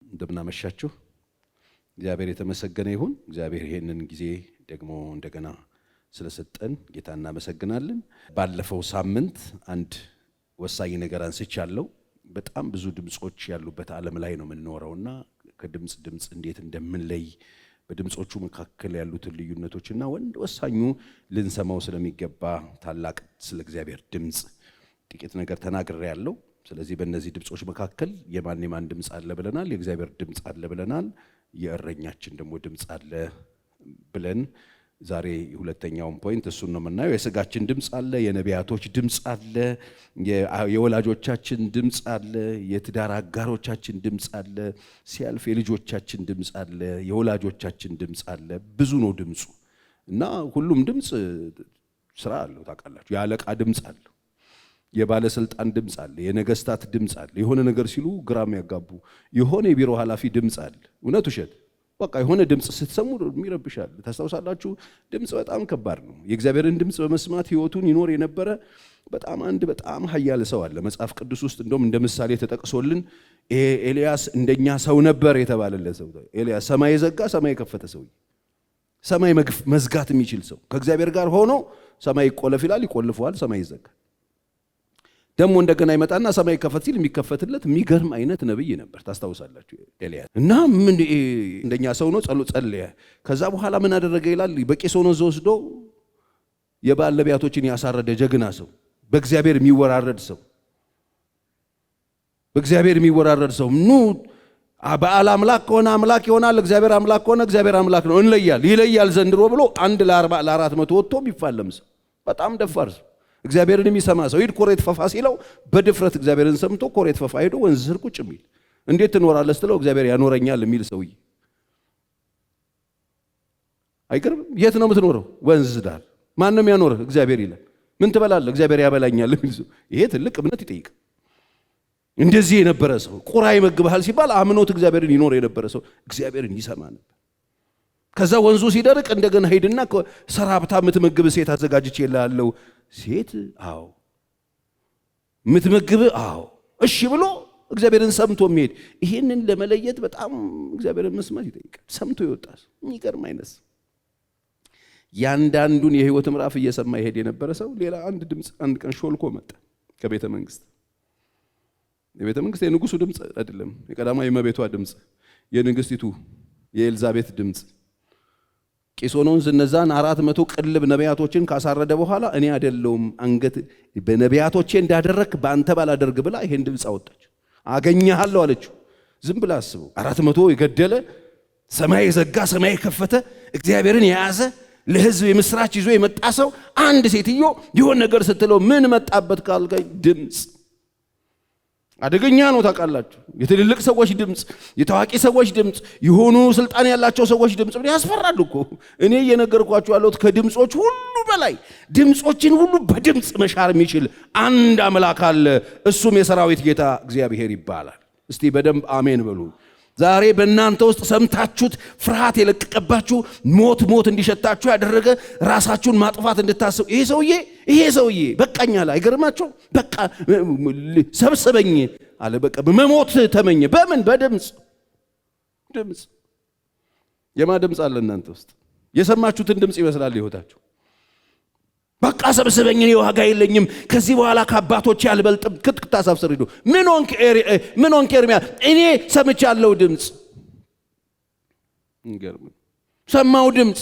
እንደምናመሻችሁ እግዚአብሔር የተመሰገነ ይሁን። እግዚአብሔር ይሄንን ጊዜ ደግሞ እንደገና ስለሰጠን ጌታ እናመሰግናለን። ባለፈው ሳምንት አንድ ወሳኝ ነገር አንስቻለሁ። በጣም ብዙ ድምጾች ያሉበት ዓለም ላይ ነው የምንኖረውና ከድምጽ ድምጽ እንዴት እንደምንለይ በድምጾቹ መካከል ያሉትን ልዩነቶችና ወሳኙ ልንሰማው ስለሚገባ ታላቅ ስለ እግዚአብሔር ድምጽ ጥቂት ነገር ተናግሬያለሁ። ስለዚህ በእነዚህ ድምጾች መካከል የማን ድምጽ አለ ብለናል፣ የእግዚአብሔር ድምጽ አለ ብለናል፣ የእረኛችን ደግሞ ድምጽ አለ ብለን ዛሬ ሁለተኛውን ፖይንት እሱን ነው የምናየው። የሥጋችን ድምጽ አለ፣ የነቢያቶች ድምጽ አለ፣ የወላጆቻችን ድምጽ አለ፣ የትዳር አጋሮቻችን ድምጽ አለ፣ ሲያልፍ የልጆቻችን ድምጽ አለ፣ የወላጆቻችን ድምጽ አለ። ብዙ ነው ድምጹ እና ሁሉም ድምጽ ስራ አለው። ታውቃላችሁ፣ የአለቃ ድምጽ አለ፣ የባለስልጣን ድምጽ አለ፣ የነገስታት ድምጽ አለ። የሆነ ነገር ሲሉ ግራም ያጋቡ የሆነ የቢሮ ኃላፊ ድምጽ አለ። እውነት ውሸት በቃ የሆነ ድምጽ ስትሰሙ የሚረብሻል። ታስታውሳላችሁ፣ ድምጽ በጣም ከባድ ነው። የእግዚአብሔርን ድምጽ በመስማት ህይወቱን ይኖር የነበረ በጣም ኃያል ሰው አለ መጽሐፍ ቅዱስ ውስጥ። እንደውም እንደ ምሳሌ ተጠቅሶልን ኤልያስ እንደኛ ሰው ነበር የተባለለት ሰው። ኤልያስ ሰማይ ዘጋ፣ ሰማይ የከፈተ ሰው፣ ሰማይ መዝጋት የሚችል ሰው። ከእግዚአብሔር ጋር ሆኖ ሰማይ ይቆለፍ ይላል፣ ይቆልፈዋል፣ ሰማይ ይዘጋል። ደግሞ እንደገና ይመጣና ሰማይ ከፈት ሲል የሚከፈትለት የሚገርም አይነት ነብይ ነበር። ታስታውሳላችሁ ኤልያስ። እና ምን እንደኛ ሰው ነው፣ ጸለየ። ከዛ በኋላ ምን አደረገ ይላል፣ በቂሶን ወንዝ ወስዶ የባል ነቢያቶችን ያሳረደ ጀግና ሰው፣ በእግዚአብሔር የሚወራረድ ሰው፣ በእግዚአብሔር የሚወራረድ ሰው። ኑ በዓል አምላክ ከሆነ አምላክ ይሆናል፣ እግዚአብሔር አምላክ ከሆነ እግዚአብሔር አምላክ ነው፣ ይለያል ዘንድሮ ብሎ አንድ ለ400 ወጥቶ የሚፋለም ሰው፣ በጣም ደፋር ሰው፣ እግዚአብሔርን የሚሰማ ሰው። ሂድ ኮሬት ፈፋ ሲለው በድፍረት እግዚአብሔርን ሰምቶ ኮሬት ፈፋ ሄዶ ወንዝ ስር ቁጭ የሚል። እንዴት ትኖራለህ ስትለው እግዚአብሔር ያኖረኛል የሚል ሰውዬ። አይቀርም። የት ነው የምትኖረው? ወንዝ ዳር። ማንም ያኖርህ? እግዚአብሔር ይላል። ምን ትበላለህ? እግዚአብሔር ያበላኛል የሚል ሰው። ይሄ ትልቅ እምነት ይጠይቃል። እንደዚህ የነበረ ሰው ቁራ ይመግብሃል ሲባል አምኖት እግዚአብሔርን ይኖር የነበረ ሰው እግዚአብሔርን ይሰማ ነበር። ከዛ ወንዙ ሲደርቅ እንደገና ሄድና ሰራብታ የምትመግብ ሴት አዘጋጅቼ እልሃለሁ። ሴት? አዎ። የምትመግብ? አዎ። እሺ ብሎ እግዚአብሔርን ሰምቶ የሚሄድ። ይሄንን ለመለየት በጣም እግዚአብሔርን መስማት ይጠይቃል። ሰምቶ ይወጣል። የሚገርም አይነት ያንዳንዱን የህይወት ምዕራፍ እየሰማ ይሄድ የነበረ ሰው ሌላ አንድ ድምጽ አንድ ቀን ሾልኮ መጣ ከቤተ መንግስት። የቤተ መንግስት የንጉሱ ድምጽ አይደለም፣ የቀዳማዊ እመቤቷ ድምጽ፣ የንግስቲቱ የኤልዛቤት ድምጽ። ቂሶን ወንዝ እነዛን 400 ቅልብ ነቢያቶችን ካሳረደ በኋላ እኔ አይደለሁም አንገት በነቢያቶቼ እንዳደረክ በአንተ ባላደርግ ብላ ይሄን ድምጽ አወጣች። አገኘሃለሁ አለችው። ዝም ብላ አስበው፣ 400 የገደለ ሰማይ የዘጋ ሰማይ የከፈተ እግዚአብሔርን የያዘ ለህዝብ የምስራች ይዞ የመጣ ሰው አንድ ሴትዮ ይሆን ነገር ስትለው ምን መጣበት ካልከኝ ድምጽ አደገኛ ነው። ታውቃላችሁ፣ የትልልቅ ሰዎች ድምጽ፣ የታዋቂ ሰዎች ድምጽ፣ የሆኑ ስልጣን ያላቸው ሰዎች ድምጽ ያስፈራል እኮ። እኔ እየነገርኳችሁ ያለሁት ከድምጾች ሁሉ በላይ ድምጾችን ሁሉ በድምጽ መሻር የሚችል አንድ አምላክ አለ። እሱም የሰራዊት ጌታ እግዚአብሔር ይባላል። እስቲ በደንብ አሜን በሉ። ዛሬ በእናንተ ውስጥ ሰምታችሁት ፍርሃት የለቀቀባችሁ ሞት እንዲሸታችሁ ያደረገ ራሳችሁን ማጥፋት እንድታስቡ ይሄ ሰውዬ በቃኛል። አይገርማችሁ? በቃ ሰብስበኝ አለ። በቃ መሞት ተመኘ። በምን? በድምጽ። ድምጽ። የማ ድምጽ አለ እናንተ ውስጥ? የሰማችሁትን ድምጽ ይመስላል ህይወታችሁ። በቃ ሰብስበኝ፣ እኔ ዋጋ የለኝም፣ ከዚህ በኋላ ከአባቶች ያልበልጥም። ክትክታ ሳብስር ሄዶ ምን ሆንክ ኤርምያስ? እኔ ሰምቻለሁ ድምጽ። እንገርም። ሰማው ድምጽ።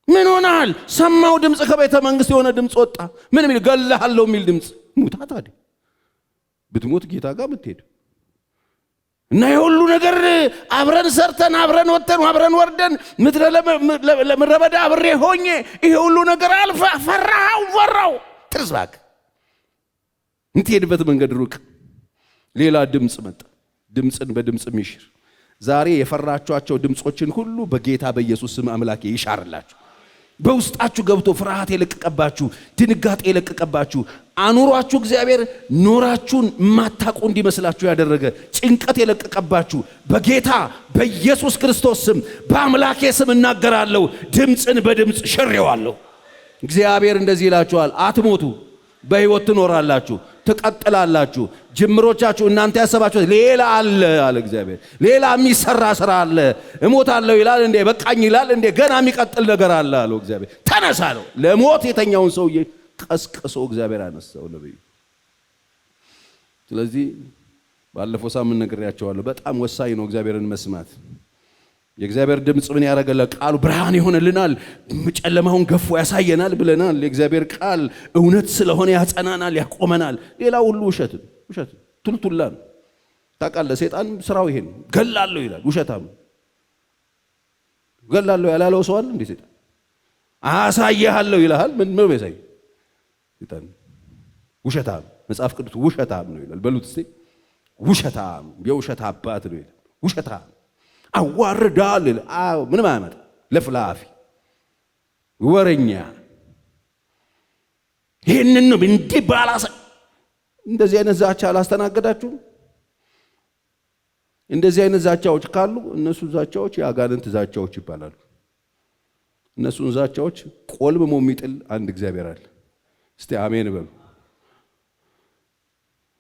ምን ሆናል? ሰማው ድምጽ። ከቤተ መንግስት የሆነ ድምጽ ወጣ። ምን የሚል? ገለሃለሁ የሚል ድምጽ። ሙታ ታዲያ ብትሞት ጌታ ጋር ብትሄድ እና የሁሉ ነገር አብረን ሰርተን አብረን ወጥተን አብረን ወርደን ምድረ በዳ አብሬ ሆኜ ይሄ ሁሉ ነገር አልፋ ፈራው ትርዝባክ እንትሄድበት መንገድ ሩቅ። ሌላ ድምጽ መጣ። ድምጽን በድምጽ የሚሽር። ዛሬ የፈራችኋቸው ድምጾችን ሁሉ በጌታ በኢየሱስ ስም አምላኬ ይሻርላችሁ። በውስጣችሁ ገብቶ ፍርሃት የለቀቀባችሁ፣ ድንጋጤ የለቀቀባችሁ፣ አኑሯችሁ እግዚአብሔር ኖራችሁን ማታቁ እንዲመስላችሁ ያደረገ ጭንቀት የለቀቀባችሁ በጌታ በኢየሱስ ክርስቶስ ስም በአምላኬ ስም እናገራለሁ። ድምጽን በድምጽ ሽሬዋለሁ። እግዚአብሔር እንደዚህ ይላችኋል፣ አትሞቱ፣ በሕይወት ትኖራላችሁ፣ ትቀጥላላችሁ። ጅምሮቻችሁ እናንተ ያሰባችሁት ሌላ አለ አለ እግዚአብሔር። ሌላ የሚሰራ ስራ አለ። እሞታለሁ ይላል እንዴ? በቃኝ ይላል እንዴ? ገና የሚቀጥል ነገር አለ አለው እግዚአብሔር። ተነሳ ነው። ለሞት የተኛውን ሰውዬ ቀስቅሶ እግዚአብሔር አነሳው ነብዩ። ስለዚህ ባለፈው ሳምንት ነግሬያቸዋለሁ። በጣም ወሳኝ ነው እግዚአብሔርን መስማት። የእግዚአብሔር ድምጽ ምን ያደርጋል? ቃሉ ብርሃን ይሆንልናል፣ ጨለማውን ገፎ ያሳየናል ብለናል። የእግዚአብሔር ቃል እውነት ስለሆነ ያጸናናል፣ ያቆመናል። ሌላ ሁሉ ውሸት ቱልቱላ ነው። ታውቃለህ፣ ሰይጣን ስራው ይሄን ገላለሁ ይላል። ውሸታም ገላለሁ ያላለው ሰው አለ እንዴ? ሰይጣን አሳየሃለሁ ይልሃል። ምን በሳይ ሰይጣን ውሸታም፣ መጽሐፍ ቅዱስ ውሸታም ነው ይላል። በሉት እስቲ ውሸታም፣ የውሸት አባት ነው ይላል። ውሸታም አዋርዳል። አዎ ምንም አያመጣ፣ ለፍላፊ ወረኛ። ይሄንን ነው እንዲህ ባላሰ። እንደዚህ አይነት ዛቻ አላስተናገዳችሁም? እንደዚህ አይነት ዛቻዎች ካሉ እነሱ ዛቻዎች የአጋንንት ዛቻዎች ይባላሉ። እነሱን ዛቻዎች ቆልምሞ የሚጥል አንድ እግዚአብሔር አለ። እስቲ አሜን በሉ።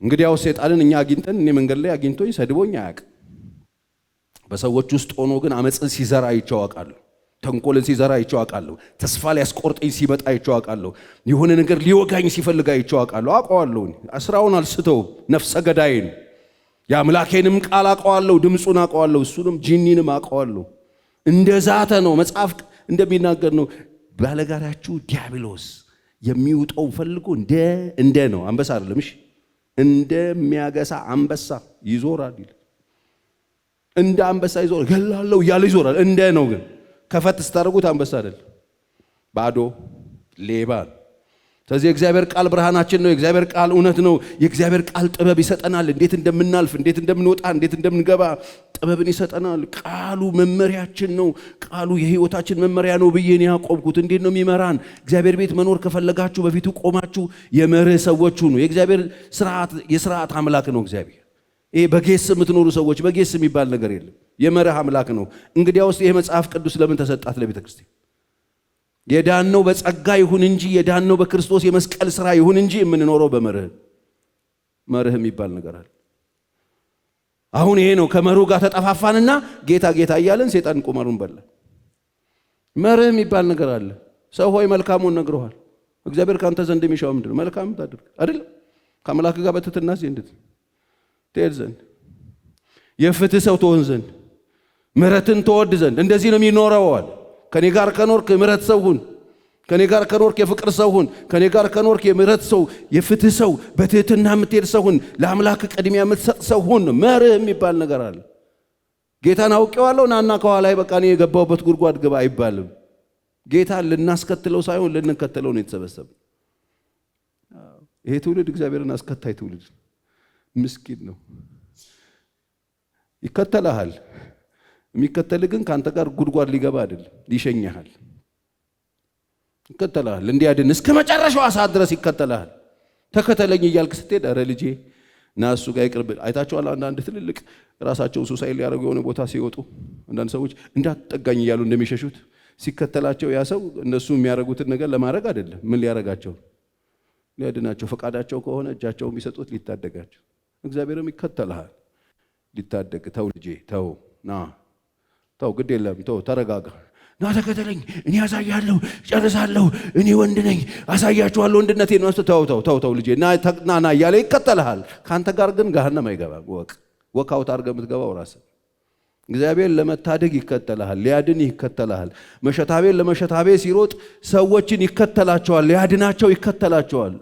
እንግዲያው ሰይጣንን እኛ አግኝተን እኔ መንገድ ላይ አግኝቶኝ ሰድቦኝ አያውቅም። በሰዎች ውስጥ ሆኖ ግን አመጽን ሲዘራ አይቼው አውቃለሁ። ተንኮልን ሲዘራ አይቼው አውቃለሁ። ተስፋ ሊያስቆርጠኝ ሲመጣ አይቼው አውቃለሁ። የሆነ ነገር ሊወጋኝ ሲፈልግ አይቼው አውቃለሁ። አውቀዋለሁ። ስራውን አልስተውም። ነፍሰ ገዳይን የአምላኬንም ቃል አውቀዋለሁ። ድምፁን አውቀዋለሁ። እሱንም ጂኒንም አውቀዋለሁ። እንደዛተ ነው መጽሐፍ እንደሚናገር ነው። ባለጋራችሁ ዲያብሎስ የሚውጠው ፈልጎ እንደ ነው አንበሳ አይደለም። እሺ እንደሚያገሳ አንበሳ ይዞራል ይላል። እንደ አንበሳ ይዞራል። ገላለሁ እያለ ይዞራል። እንደ ነው ግን ከፈት ስታደርጉት አንበሳ አይደለም፣ ባዶ ሌባ። ስለዚህ የእግዚአብሔር ቃል ብርሃናችን ነው። የእግዚአብሔር ቃል እውነት ነው። የእግዚአብሔር ቃል ጥበብ ይሰጠናል። እንዴት እንደምናልፍ፣ እንዴት እንደምንወጣ፣ እንዴት እንደምንገባ ጥበብን ይሰጠናል። ቃሉ መመሪያችን ነው። ቃሉ የህይወታችን መመሪያ ነው ብዬ ነው ያቆምኩት። እንዴት ነው የሚመራን? እግዚአብሔር ቤት መኖር ከፈለጋችሁ በፊቱ ቆማችሁ የመርህ ሰዎች ሁኑ። የእግዚአብሔር የሥርዓት አምላክ ነው እግዚአብሔር። ይሄ በጌስ የምትኖሩ ሰዎች በጌስ የሚባል ነገር የለም። የመርህ አምላክ ነው። እንግዲያውስ ይሄ መጽሐፍ ቅዱስ ለምን ተሰጣት ለቤተ ክርስቲያን? የዳነው በጸጋ ይሁን እንጂ የዳነው በክርስቶስ የመስቀል ሥራ ይሁን እንጂ የምንኖረው መርህ የሚባል ነገር አለ። አሁን ይሄ ነው። ከመርሁ ጋር ተጠፋፋንና ጌታ ጌታ እያለን ሰይጣን ቁማሩን በላ። መርህ የሚባል ነገር አለ። ሰው ሆይ መልካሙን ነግሮሃል። እግዚአብሔር ካንተ ዘንድ የሚሻው ምንድን ነው? መልካም ታድርግ አይደል? ከአምላክ ጋር በትህትና ዘንድ ትሄድ ዘንድ፣ የፍትህ ሰው ትሆን ዘንድ፣ ምሕረትን ትወድ ዘንድ። እንደዚህ ነው የሚኖረዋል። ከኔ ጋር ከኖርክ የምሕረት ሰው ሁን። ከኔ ጋር ከኖርክ የፍቅር ሰው ሁን። ከኔ ጋር ከኖርክ የምሕረት ሰው፣ የፍትህ ሰው፣ በትህትና የምትሄድ ሰው ሁን። ለአምላክ ቅድሚያ የምትሰጥ ሰው ሁን። መርህ የሚባል ነገር አለ። ጌታን አውቄዋለሁ ናና ከኋላ በቃ እኔ የገባሁበት ጉድጓድ ግባ አይባልም። ጌታን ልናስከትለው ሳይሆን ልንከተለው ነው የተሰበሰበው። ይሄ ትውልድ እግዚአብሔርን አስከታይ ትውልድ ምስኪን ነው። ይከተልሃል። የሚከተል ግን ካንተ ጋር ጉድጓድ ሊገባ አይደለም፣ ሊሸኝሃል። ይከተልሃል እንዲያድን እስከ መጨረሻው ሰዓት ድረስ ይከተልሃል። ተከተለኝ እያልክ ስትሄድ ኧረ ልጄ ና እሱ ጋር ይቅርብ። አይታችኋል? አንዳንድ ትልልቅ ራሳቸውን ሱሳይድ ሊያደርጉ የሆነ ቦታ ሲወጡ አንዳንድ ሰዎች እንዳትጠጋኝ እያሉ እንደሚሸሹት ሲከተላቸው ያ ሰው እነሱ የሚያደርጉትን ነገር ለማድረግ አይደለም። ምን ሊያደርጋቸው? ሊያድናቸው። ፈቃዳቸው ከሆነ እጃቸውን ቢሰጡት ሊታደጋቸው። እግዚአብሔርም ይከተልሃል ሊታደግ። ተው ልጄ ተው፣ ና ተው፣ ግድ የለም ተው፣ ተረጋጋ፣ ና ተከተለኝ፣ እኔ ያሳያለሁ፣ ጨርሳለሁ፣ እኔ ወንድ ነኝ፣ አሳያችኋለሁ ወንድነቴን ነው። ተው ልጄ ና እያለ ይከተልሃል። ካንተ ጋር ግን ገሃነም አይገባም። ወካውት አድርገህ የምትገባው ራስህ። እግዚአብሔር ለመታደግ ይከተልሃል፣ ሊያድን ይከተልሃል። መሸታቤን ለመሸታቤ ሲሮጥ ሰዎችን ይከተላቸዋል፣ ሊያድናቸው ይከተላቸዋል።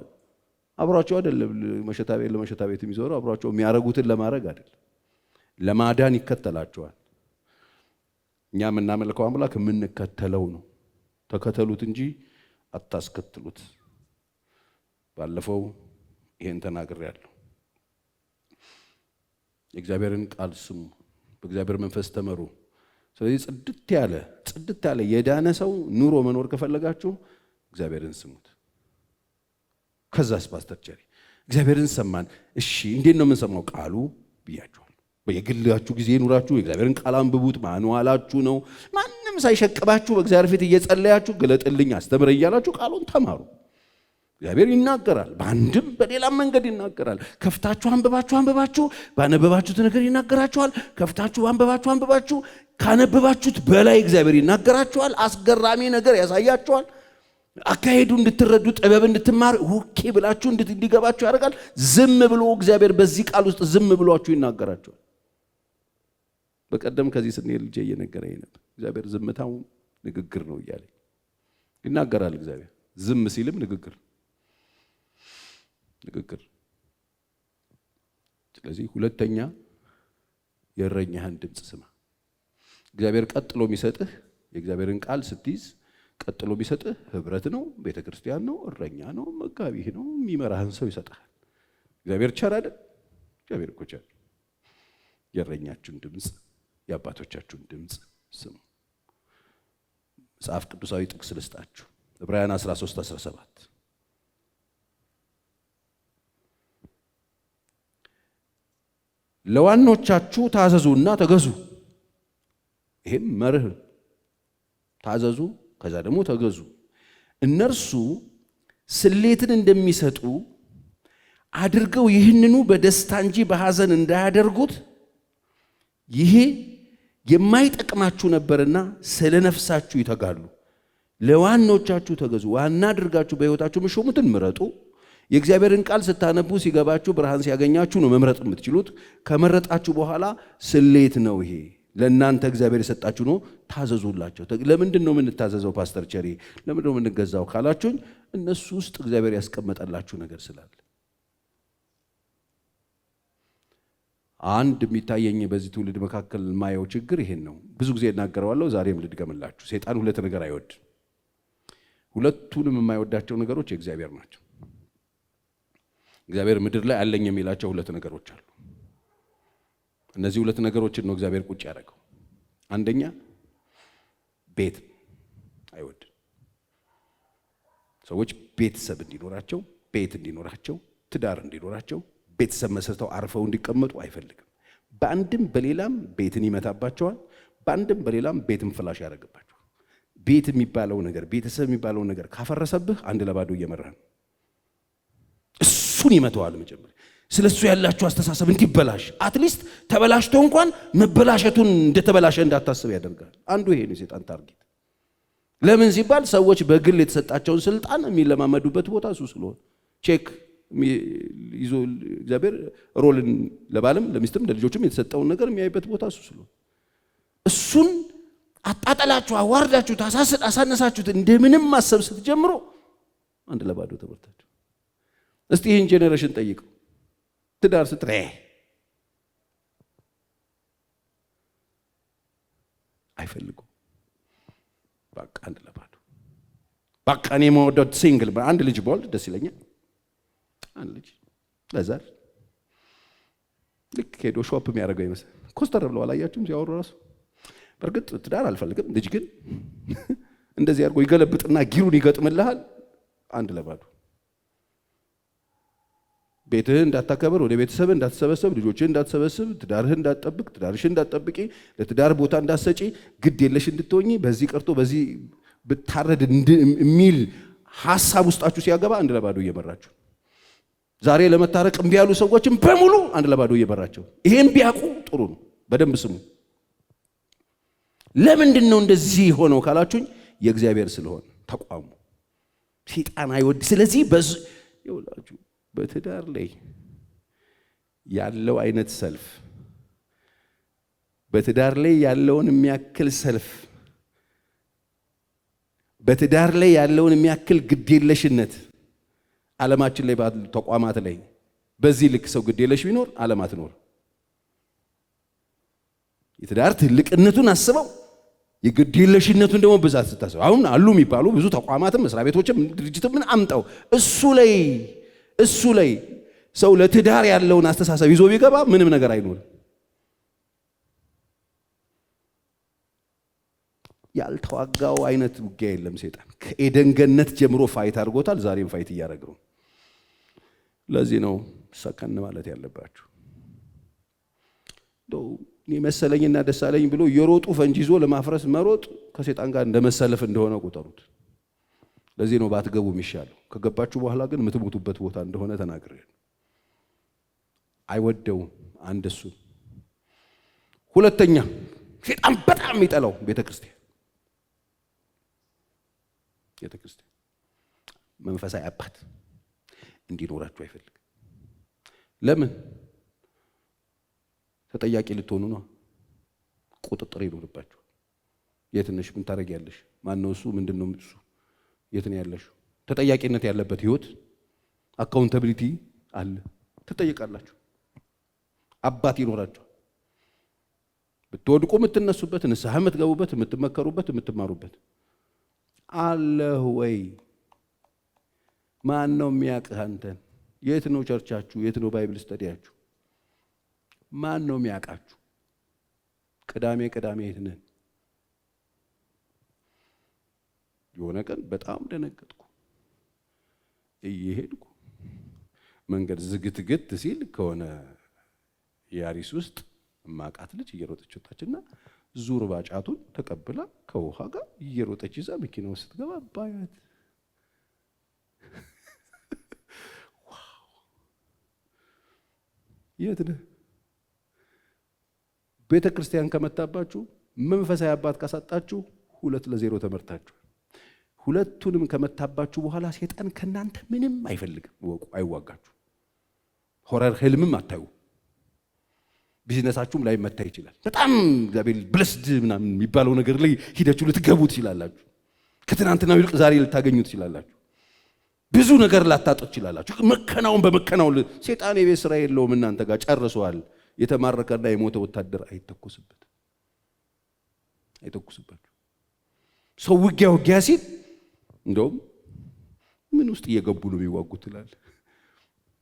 አብሯቸው አይደለም መሸታቤን ለመሸታቤት የሚዞረው፣ አብሯቸው የሚያረጉትን ለማድረግ አይደለም፣ ለማዳን ይከተላቸዋል። እኛ የምናመልከው አምላክ የምንከተለው ነው። ተከተሉት እንጂ አታስከትሉት። ባለፈው ይሄን ተናግሬያለሁ። የእግዚአብሔርን ቃል ስሙ፣ በእግዚአብሔር መንፈስ ተመሩ። ስለዚህ ጽድት ያለ የዳነ ሰው ኑሮ መኖር ከፈለጋችሁ እግዚአብሔርን ስሙት። ከዛስ ፓስተር ቸሪ እግዚአብሔርን ሰማን። እሺ እንዴት ነው የምንሰማው? ቃሉ ብያችኋል። በየግላችሁ ጊዜ ኑራችሁ የእግዚአብሔርን ቃል አንብቡት። ማንዋላችሁ ነው። ማንም ሳይሸቅባችሁ በእግዚአብሔር ፊት እየጸለያችሁ ግለጥልኝ፣ አስተምረኝ እያላችሁ ቃሉን ተማሩ። እግዚአብሔር ይናገራል። በአንድም በሌላም መንገድ ይናገራል። ከፍታችሁ አንብባችሁ ባነበባችሁት ነገር ይናገራችኋል። ከፍታችሁ አንብባችሁ ካነበባችሁት በላይ እግዚአብሔር ይናገራችኋል። አስገራሚ ነገር ያሳያችኋል። አካሄዱ እንድትረዱ ጥበብ እንድትማሩ ኦኬ ብላችሁ እንዲገባችሁ ያደርጋል። ዝም ብሎ እግዚአብሔር በዚህ ቃል ውስጥ ዝም ብሏችሁ ይናገራችኋል። በቀደም ከዚህ ስንሄድ ልጄ እየነገረኝ ነበር። እግዚአብሔር ዝምታው ንግግር ነው እያለ ይናገራል። እግዚአብሔር ዝም ሲልም ንግግር። ስለዚህ ሁለተኛ የእረኛህን ድምፅ ስማ። እግዚአብሔር ቀጥሎ የሚሰጥህ የእግዚአብሔርን ቃል ስትይዝ ቀጥሎ የሚሰጥህ ህብረት ነው፣ ቤተክርስቲያን ነው፣ እረኛ ነው፣ መጋቢህ ነው፣ የሚመራህን ሰው ይሰጥሃል። እግዚአብሔር ቸር አይደል? እግዚአብሔር እኮ ቸር። የእረኛችሁን ድምፅ የአባቶቻችሁን ድምፅ ስሙ። መጽሐፍ ቅዱሳዊ ጥቅስ ልስጣችሁ። ዕብራውያን 13:17 ለዋኖቻችሁ ታዘዙና ተገዙ። ይሄም መርህ ታዘዙ፣ ከዛ ደግሞ ተገዙ። እነርሱ ስሌትን እንደሚሰጡ አድርገው ይህንኑ በደስታ እንጂ በሐዘን እንዳያደርጉት ይሄ የማይጠቅማችሁ ነበርና ስለ ነፍሳችሁ ይተጋሉ። ለዋኖቻችሁ ተገዙ። ዋና አድርጋችሁ በሕይወታችሁ የምትሾሙትን ምረጡ። የእግዚአብሔርን ቃል ስታነቡ ሲገባችሁ ብርሃን ሲያገኛችሁ ነው መምረጥ የምትችሉት። ከመረጣችሁ በኋላ ስሌት ነው ይሄ ለእናንተ እግዚአብሔር የሰጣችሁ ነው። ታዘዙላቸው። ለምንድን ነው የምንታዘዘው ፓስተር ቸሪ? ለምንድን ነው የምንገዛው ካላችሁኝ እነሱ ውስጥ እግዚአብሔር ያስቀመጠላችሁ ነገር ስላለ። አንድ የሚታየኝ በዚህ ትውልድ መካከል የማየው ችግር ይሄን ነው። ብዙ ጊዜ እናገረዋለሁ፣ ዛሬም ልድገምላችሁ። ሰይጣን ሁለት ነገር አይወድ። ሁለቱንም የማይወዳቸው ነገሮች የእግዚአብሔር ናቸው። እግዚአብሔር ምድር ላይ አለኝ የሚላቸው ሁለት ነገሮች አሉ። እነዚህ ሁለት ነገሮችን ነው እግዚአብሔር ቁጭ ያደረገው። አንደኛ ቤት አይወድም። ሰዎች ቤተሰብ እንዲኖራቸው፣ ቤት እንዲኖራቸው፣ ትዳር እንዲኖራቸው፣ ቤተሰብ መስርተው አርፈው እንዲቀመጡ አይፈልግም። በአንድም በሌላም ቤትን ይመታባቸዋል። በአንድም በሌላም ቤትን ፍላሽ ያደርግባቸዋል። ቤት የሚባለው ነገር፣ ቤተሰብ የሚባለው ነገር ካፈረሰብህ አንድ ለባዶ እየመራህ ነው። እሱን ይመተዋል መጀመሪያ። ስለሱ ያላችሁ አስተሳሰብ እንዲበላሽ አትሊስት ተበላሽቶ እንኳን መበላሸቱን እንደተበላሸ እንዳታስብ ያደርጋል። አንዱ ይሄ ነው የሰይጣን ታርጌት። ለምን ሲባል ሰዎች በግል የተሰጣቸውን ስልጣን የሚለማመዱበት ቦታ እሱ ስለሆነ ቼክ ይዞ እግዚአብሔር ሮልን ለባልም ለሚስትም ለልጆችም የተሰጠውን ነገር የሚያይበት ቦታ እሱ ስለሆነ እሱን አጣጣላችሁ፣ አዋርዳችሁ፣ አሳነሳችሁት እንደምንም ማሰብ ስትጀምሩ አንድ ለባዶ ተበርታችሁ። እስቲ ይህን ጄኔሬሽን ጠይቀው። ትዳር ስትሬ አይፈልጉም። በቃ አንድ ለባዶ። በቃ እኔ የምወደው ሲንግል አንድ ልጅ በወልድ ደስ ይለኛል። አንድ ልጅ ለዛር ልክ ሄዶ ሾፕ የሚያደርገው ይመስል ኮስተር ብለው አላያችሁም ሲያወሩ ራሱ። በእርግጥ ትዳር አልፈልግም፣ ልጅ ግን እንደዚህ አድርጎ ይገለብጥና ጊሩን ይገጥምልሃል። አንድ ለባዶ። ቤትህን እንዳታከብር፣ ወደ ቤተሰብህ እንዳትሰበሰብ፣ ልጆችህን እንዳትሰበስብ፣ ትዳርህን እንዳትጠብቅ፣ ትዳርሽን እንዳትጠብቂ፣ ለትዳር ቦታ እንዳትሰጪ፣ ግድ የለሽ እንድትሆኚ፣ በዚህ ቀርቶ በዚህ ብታረድ የሚል ሐሳብ ውስጣችሁ ሲያገባ አንድ ለባዶ እየመራችሁ። ዛሬ ለመታረቅ እምቢ ያሉ ሰዎችን በሙሉ አንድ ለባዶ እየመራቸው። ይሄን ቢያውቁ ጥሩ ነው። በደንብ ስሙ። ለምንድን ነው እንደዚህ ሆነው ካላችሁኝ የእግዚአብሔር ስለሆነ ተቋሙ ሰይጣን አይወድ። ስለዚህ ይኸውላችሁ በትዳር ላይ ያለው አይነት ሰልፍ፣ በትዳር ላይ ያለውን የሚያክል ሰልፍ፣ በትዳር ላይ ያለውን የሚያክል ግዴለሽነት ዓለማችን ላይ ባሉ ተቋማት ላይ በዚህ ልክ ሰው ግዴለሽ ቢኖር ዓለም አትኖር። የትዳር ትልቅነቱን አስበው የግዴለሽነቱን ደግሞ ብዛት ስታስበው አሁን አሉ የሚባሉ ብዙ ተቋማትም መስሪያ ቤቶችም ድርጅትም ምን አምጣው እሱ ላይ ሰው ለትዳር ያለውን አስተሳሰብ ይዞ ቢገባ ምንም ነገር አይኖርም። ያልተዋጋው አይነት ውጊያ የለም። ሰይጣን ከኤደን ገነት ጀምሮ ፋይት አድርጎታል። ዛሬም ፋይት እያደረገ ነው። ለዚህ ነው ሰከን ማለት ያለባችሁ። እኔ መሰለኝና ደሳለኝ ብሎ የሮጡ ፈንጂ ይዞ ለማፍረስ መሮጥ ከሰይጣን ጋር እንደመሰለፍ እንደሆነ ቁጠሩት። ለዚህ ነው ባትገቡ የሚሻለው። ከገባችሁ በኋላ ግን የምትሞቱበት ቦታ እንደሆነ ተናግሬ አይወደውም። አንድ እሱ። ሁለተኛ ሰይጣን በጣም የሚጠላው ቤተክርስቲያን መንፈሳዊ አባት እንዲኖራችሁ አይፈልግም። ለምን? ተጠያቂ ልትሆኑ ነው። ቁጥጥር ይኖርባችሁ። የት ነሽ? ምን ታደርጊያለሽ? ማን ነው እሱ? ምንድነው እሱ? የት ነው ያለሽ? ተጠያቂነት ያለበት ህይወት፣ አካውንታቢሊቲ አለ። ትጠይቃላችሁ። አባት ይኖራችሁ። ብትወድቁ የምትነሱበት፣ ንስሐ የምትገቡበት፣ የምትመከሩበት፣ የምትማሩበት አለ ወይ? ማን ነው የሚያውቅህ አንተን? የት ነው ቸርቻችሁ? የት ነው ባይብል ስተዲያችሁ? ማን ነው የሚያውቃችሁ? ቅዳሜ የት ነን? የሆነ ቀን በጣም ደነገጥኩ። እየሄድኩ መንገድ ዝግትግት ሲል ከሆነ ያሪስ ውስጥ ማቃት ልጅ እየሮጠች ወጣችና ዙር ባጫቱን ተቀብላ ከውሃ ጋር እየሮጠች ይዛ መኪና ውስጥ ስትገባ ባያት ዋው! የት ነህ? ቤተ ክርስቲያን ከመታባችሁ፣ መንፈሳዊ አባት ካሳጣችሁ 2-0 ተመርታችሁ። ሁለቱንም ከመታባችሁ በኋላ ሰይጣን ከናንተ ምንም አይፈልግም። ወቁ፣ አይዋጋችሁ። ሆረር ህልምም አታዩ። ቢዝነሳችሁም ላይ መታ ይችላል። በጣም እግዚአብሔር ብለስድ ምናምን የሚባለው ነገር ላይ ሂዳችሁ ልትገቡ ትችላላችሁ። ከትናንትናው ይልቅ ዛሬ ልታገኙ ትችላላችሁ። ብዙ ነገር ላታጡ ትችላላችሁ። መከናውን በመከናውን ሰይጣን የቤት ስራ የለውም። እናንተ ጋር ጨርሷል። የተማረከና የሞተ ወታደር አይተኩስባችሁ። ሰው ውጊያ ሲል እንደውም ምን ውስጥ እየገቡ ነው የሚዋጉት ይላል።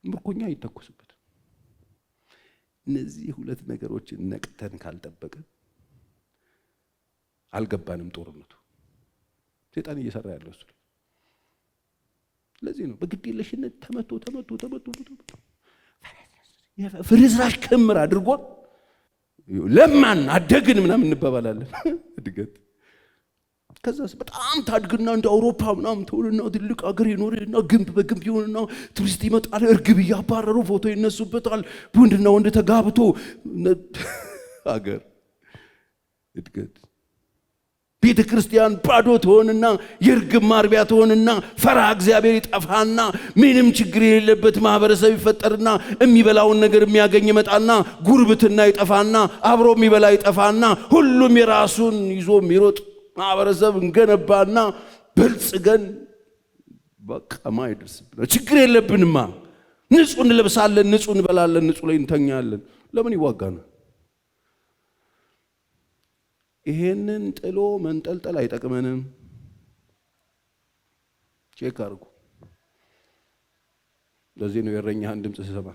ምርኮኛ አይተኩስበት። እነዚህ ሁለት ነገሮችን ነቅተን ካልጠበቅን አልገባንም ጦርነቱ። ሰይጣን እየሰራ ያለው እሱ። ለዚህ ነው በግዴለሽነት ተመቶ ፍርዝራሽ ክምር አድርጎን ለማን አደግን ምናምን እንባባላለን። እድገት ከዛስ በጣም ታድግና እንደ አውሮፓ ምናምን ተውልና ትልቅ አገር ይኖርና ግንብ በግንብ ይሆንና ቱሪስት ይመጣል። እርግብ እያባረሩ ፎቶ ይነሱበታል። ወንድና ወንድ ተጋብቶ አገር እድገት። ቤተ ክርስቲያን ባዶ ትሆንና የእርግብ ማርቢያ ትሆንና ፈሪሃ እግዚአብሔር ይጠፋና ምንም ችግር የሌለበት ማህበረሰብ ይፈጠርና የሚበላውን ነገር የሚያገኝ ይመጣና ጉርብትና ይጠፋና አብሮ የሚበላ ይጠፋና ሁሉም የራሱን ይዞ የሚሮጥ ማህበረሰብ እንገነባና በልጽገን በቃ ማይደርስብን ችግር የለብንማ። ንጹህ እንለብሳለን፣ ንጹህ እንበላለን፣ ንጹህ ላይ እንተኛለን። ለምን ይዋጋናል? ይሄንን ጥሎ መንጠልጠል አይጠቅመንም። ቼክ አድርጉ። ለዚህ ነው የእረኛህን ድምፅ ሲሰማ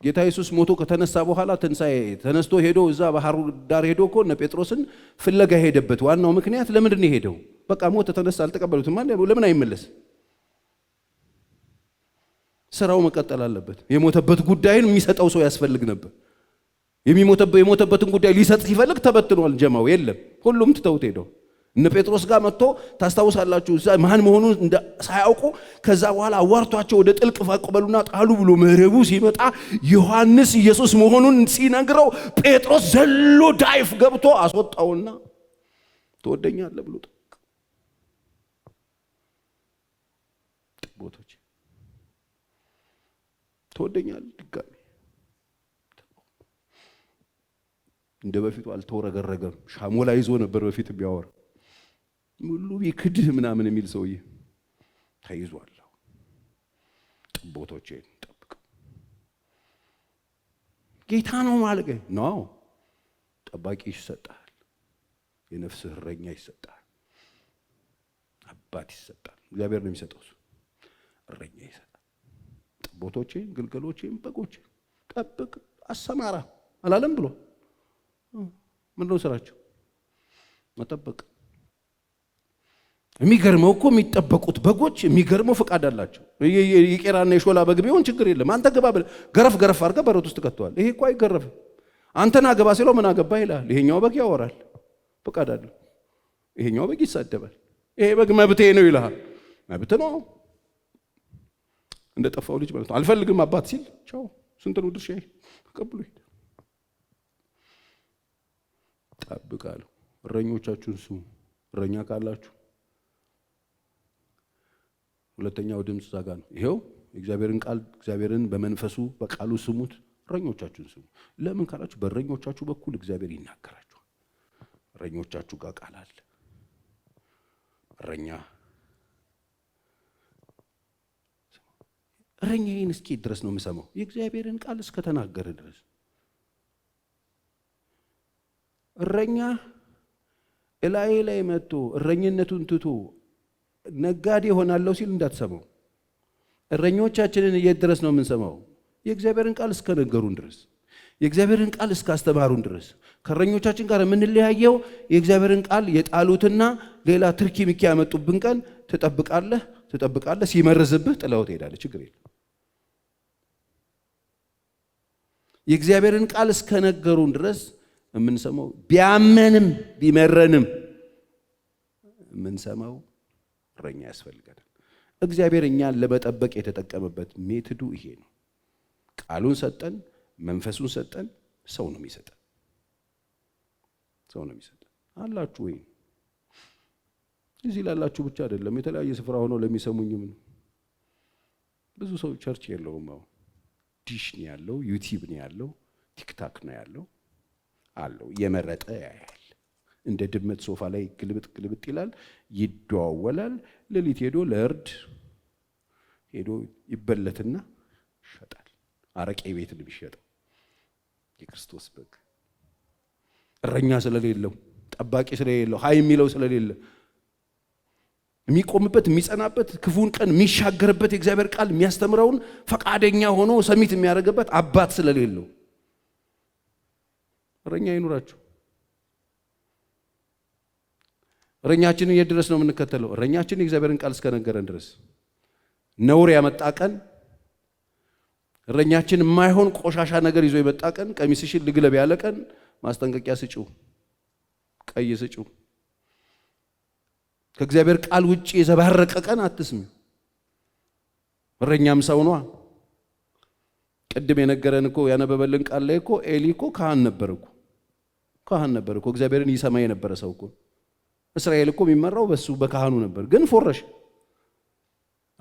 ጌታ ኢየሱስ ሞቶ ከተነሳ በኋላ ትንሣኤ ተነስቶ ሄዶ እዛ ባህሩ ዳር ሄዶ እኮ እነ ጴጥሮስን ፍለጋ ሄደበት ዋናው ምክንያት ለምንድን ነው ሄደው? በቃ ሞተ ተነሳ አልተቀበሉትም ማለት ለምን አይመለስ? ስራው መቀጠል አለበት። የሞተበት ጉዳይን የሚሰጠው ሰው ያስፈልግ ነበር። የሞተበትን ጉዳይ ሊሰጥ ሲፈልግ ተበትኗል። ጀማው የለም፣ ሁሉም ትተውት ሄደው እነ ጴጥሮስ ጋር መጥቶ ታስታውሳላችሁ፣ እዛ ማን መሆኑን ሳያውቁ ከዛ በኋላ አዋርቷቸው ወደ ጥልቅ ፈቀበሉና ጣሉ ብሎ መረቡ ሲመጣ ዮሐንስ ኢየሱስ መሆኑን ሲነግረው ጴጥሮስ ዘሎ ዳይፍ ገብቶ አስወጣውና ትወደኛለህ ብሎ ቦቶች ትወደኛለህ ድጋሚ እንደ በፊቱ አልተወረገረገም። ሻሞላ ይዞ ነበር በፊት ቢያወራ ሙሉ ይክድህ ምናምን የሚል ሰውዬ ተይዟል። ጥቦቶቼን ጠብቅ ጌታ ነው ማለት ነው። ጠባቂ ይሰጣል፣ የነፍስህ እረኛ ይሰጣል፣ አባት ይሰጣል። እግዚአብሔር ነው የሚሰጠው። እረኛ ይሰጣል። ጥቦቶቼን፣ ግልገሎቼን፣ በጎቼን ጠብቅ አሰማራ አላለም ብሎ ምንድነው ስራቸው? መጠበቅ። የሚገርመው እኮ የሚጠበቁት በጎች የሚገርመው ፍቃድ አላቸው። የቄራና የሾላ በግ ቢሆን ችግር የለም። አንተ ገባ ብለህ ገረፍ አድርገህ በረት ውስጥ ከተዋል። ይሄ እኮ አይገረፍም። አንተና ገባ ሲለው ምን አገባ ይላል። ይሄኛው በግ ያወራል። ፈቃድ አለው። ይሄኛው በግ ይሳደባል። ይሄ በግ መብቴ ነው ይልሃል። መብት ነው እንደ ጠፋው ልጅ ማለት ነው። አልፈልግም አባት ሲል ቻው፣ ስንት ነው ድርሻዬ ተቀብሎ ሄደ። ጠብቃለሁ። እረኞቻችሁን ስሙ። እረኛ ካላችሁ ሁለተኛው ድምፅ ዛጋ ነው። ይሄው የእግዚአብሔርን ቃል እግዚአብሔርን በመንፈሱ በቃሉ ስሙት። እረኞቻችሁን ስሙ። ለምን ካላችሁ በእረኞቻችሁ በኩል እግዚአብሔር ይናገራችኋል። እረኞቻችሁ ጋር ቃል አለ። እረኛዬን እስኪ ድረስ ነው የምሰማው የእግዚአብሔርን ቃል እስከተናገረ ድረስ። እረኛ እላዬ ላይ መጥቶ እረኝነቱን ትቶ ነጋዴ ሆናለሁ ሲል እንዳትሰማው። እረኞቻችንን የት ድረስ ነው የምንሰማው? የእግዚአብሔርን ቃል እስከነገሩን ድረስ፣ የእግዚአብሔርን ቃል እስካስተማሩን ድረስ። ከእረኞቻችን ጋር የምንለያየው የእግዚአብሔርን ቃል የጣሉትና ሌላ ትርኪ ምኪ ያመጡብን ቀን ትጠብቃለህ፣ ሲመርዝብህ ጥለው ትሄዳለህ። ችግር የለም። የእግዚአብሔርን ቃል እስከነገሩን ድረስ የምንሰማው ቢያመንም ቢመረንም የምንሰማው እረኛ ያስፈልገናል። እግዚአብሔር እኛን ለመጠበቅ የተጠቀመበት ሜትዱ ይሄ ነው። ቃሉን ሰጠን፣ መንፈሱን ሰጠን። ሰው ነው የሚሰጠን። አላችሁ ወይ? እዚህ ላላችሁ ብቻ አይደለም፣ የተለያየ ስፍራ ሆነው ለሚሰሙኝም ነው። ብዙ ሰው ቸርች የለውም። አሁን ዲሽ ነው ያለው፣ ዩቲዩብ ነው ያለው፣ ቲክታክ ነው ያለው አለው። የመረጠ ያያል። እንደ ድመት ሶፋ ላይ ግልብጥ ይላል፣ ይደዋወላል። ሌሊት ሄዶ ለእርድ ሄዶ ይበለትና ይሸጣል። አረቄ ቤት ነው የሚሸጠው። የክርስቶስ በግ እረኛ ስለሌለው፣ ጠባቂ ስለሌለው፣ ሀይ የሚለው ስለሌለ፣ የሚቆምበት የሚጸናበት፣ ክፉን ቀን የሚሻገርበት፣ የእግዚአብሔር ቃል የሚያስተምረውን ፈቃደኛ ሆኖ ሰሚት የሚያደርግበት አባት ስለሌለው እረኛ ይኑራችሁ። እረኛችንን የት ድረስ ነው የምንከተለው? እረኛችን የእግዚአብሔርን ቃል እስከነገረን ድረስ። ነውር ያመጣ ቀን፣ እረኛችን የማይሆን ቆሻሻ ነገር ይዞ የመጣ ቀን፣ ቀሚስሽን ልግለብ ያለ ቀን ማስጠንቀቂያ ስጪው፣ ቀይ ስጪው። ከእግዚአብሔር ቃል ውጪ የዘባረቀ ቀን አትስሚ። እረኛም ሰው ነዋ። ቅድም የነገረን እኮ ያነበበልን ቃል ላይ እኮ ኤሊ እኮ ካህን ነበር እኮ እግዚአብሔርን ይሰማ የነበረ ሰው እኮ። እስራኤል እኮ የሚመራው በሱ በካህኑ ነበር። ግን ፎረሽ።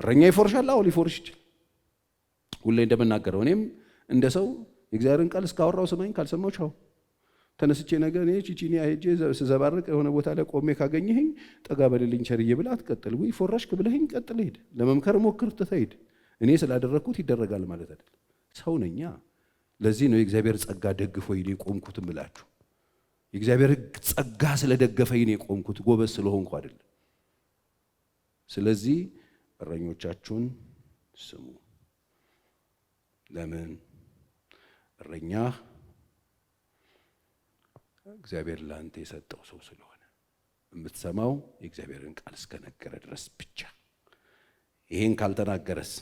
እረኛ ይፎርሻል። አዎ ሊፎርሽ ይችላል። ሁሌ እንደምናገረው እኔም እንደ ሰው የእግዚአብሔርን ቃል እስካወራው ስማኝ፣ ካልሰማው ቻው። ተነስቼ ነገር እኔ ቺቺኒያ ሄጄ ስዘባርቅ የሆነ ቦታ ላይ ቆሜ ካገኘኸኝ ጠጋ በልልኝ ቸርዬ ብላ አትቀጥል። ወይ ፎረሽክ ብለኸኝ ቀጥል፣ ሄድ። ለመምከር ሞክር፣ ትተህ እኔ ስላደረግኩት ይደረጋል ማለት አይደለም። ሰው ነኛ። ለዚህ ነው የእግዚአብሔር ጸጋ ደግፎኝ ነው የቆምኩትም ብላችሁ። የእግዚአብሔር ጸጋ ስለደገፈኝ ነው የቆምኩት፣ ጎበዝ ስለሆንኩ አይደለም። ስለዚህ እረኞቻችሁን ስሙ። ለምን? እረኛ እግዚአብሔር ለአንተ የሰጠው ሰው ስለሆነ የምትሰማው የእግዚአብሔርን ቃል እስከነገረ ድረስ ብቻ። ይሄን ካልተናገረስ